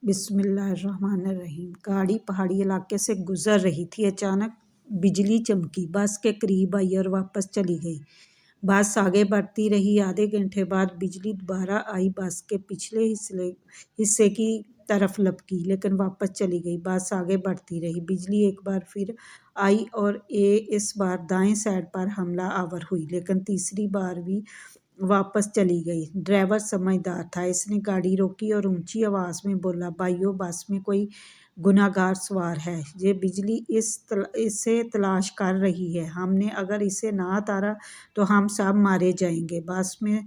बिस्मिल्लाहिर्रहमानिर्रहीम। गाड़ी पहाड़ी इलाके से गुजर रही थी। अचानक बिजली चमकी, बस के करीब आई और वापस चली गई। बस आगे बढ़ती रही। आधे घंटे बाद बिजली दोबारा आई, बस के पिछले हिस्से की तरफ लपकी, लेकिन वापस चली गई। बस आगे बढ़ती रही। बिजली एक बार फिर आई और इस बार दाएं साइड पर हमला आवर हुई, लेकिन तीसरी बार भी वापस चली गई। ड्राइवर समझदार था, इसने गाड़ी रोकी और ऊंची आवाज में बोला, भाइयों, बस में कोई गुनाहगार सवार है। ये बिजली इसे तलाश कर रही है। हमने अगर इसे ना उतारा तो हम सब मारे जाएंगे। बस में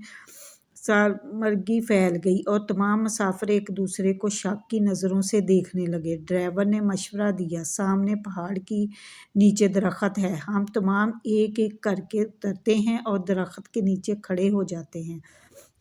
मरगी फैल गई और तमाम मुसाफिर एक दूसरे को शक की नज़रों से देखने लगे। ड्राइवर ने मशवरा दिया, सामने पहाड़ की नीचे दरख्त है, हम तमाम एक एक करके उतरते हैं और दरख्त के नीचे खड़े हो जाते हैं।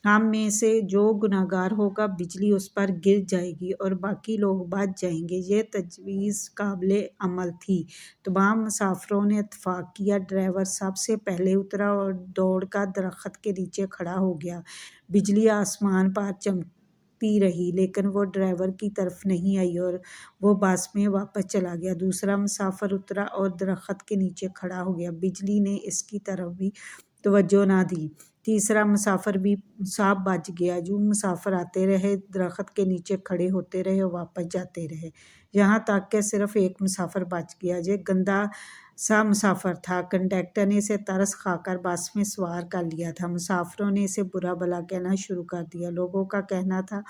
हम में से जो गुनाहगार होगा, बिजली उस पर गिर जाएगी और बाकी लोग बच जाएंगे। ये तजवीज़ काबिले अमल थी। तमाम मुसाफिरों ने इत्तेफाक किया। ड्राइवर सबसे पहले उतरा और दौड़कर दरख्त के नीचे खड़ा हो गया। बिजली आसमान पर चमकती रही, लेकिन वो ड्राइवर की तरफ नहीं आई और वो बस में वापस चला गया। दूसरा मुसाफिर उतरा और दरख्त के नीचे खड़ा हो गया। बिजली ने इसकी तरफ भी तवज्जो ना दी। तीसरा मुसाफिर भी सब बच गया। जो मुसाफिर आते रहे, दरख्त के नीचे खड़े होते रहे और वापस जाते रहे, यहाँ तक कि सिर्फ एक मुसाफिर बच गया। ये गंदा सा मुसाफिर था। कंडक्टर ने इसे तरस खाकर बस में सवार कर लिया था। मुसाफिरों ने इसे बुरा भला कहना शुरू कर दिया। लोगों का कहना था,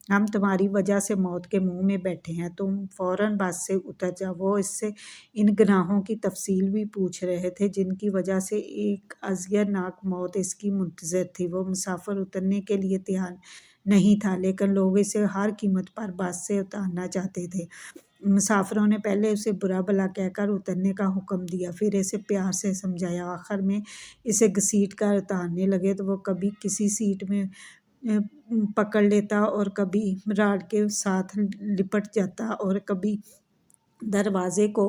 हम तुम्हारी वजह से मौत के मुंह में बैठे हैं, तुम फौरन बस से उतर जाओ। वो इससे इन गुनाहों की तफसील भी पूछ रहे थे, जिनकी वजह से एक अज़ियतनाक मौत इसकी मुंतज़िर थी। वो मुसाफिर उतरने के लिए तैयार नहीं था, लेकिन लोग इसे हर कीमत पर बस से उतारना चाहते थे। मुसाफिरों ने पहले उसे बुरा भला कहकर उतरने का हुक्म दिया, फिर इसे प्यार से समझाया। आखिर में इसे घसीट कर उतारने लगे तो वो कभी किसी सीट में पकड़ लेता और कभी राड के साथ लिपट जाता और कभी दरवाजे को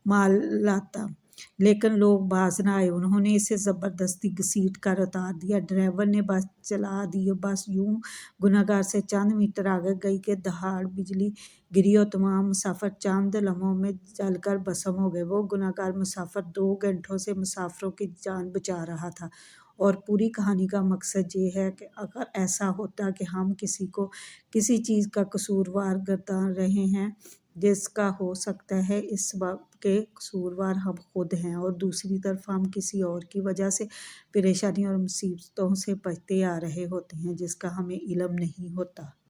मार लाता, लेकिन लोग बाज न आए। उन्होंने इसे ज़बरदस्ती घसीट कर उतार दिया। ड्राइवर ने बस चला दी। बस यूं गुनाहगार से चंद मीटर आगे गई कि दहाड़ बिजली गिरी और तमाम मुसाफिर चंद लम्हों में जलकर भस्म हो गए। वो गुनाहगार मुसाफिर 2 घंटों से मुसाफिरों की जान बचा रहा था। और पूरी कहानी का मकसद ये है कि अगर ऐसा होता कि हम किसी को किसी चीज़ का कसूरवार बता रहे हैं, जिसका हो सकता है इस बात के कसूरवार हम खुद हैं, और दूसरी तरफ हम किसी और की वजह से परेशानी और मुसीबतों से बचते आ रहे होते हैं, जिसका हमें इल्म नहीं होता।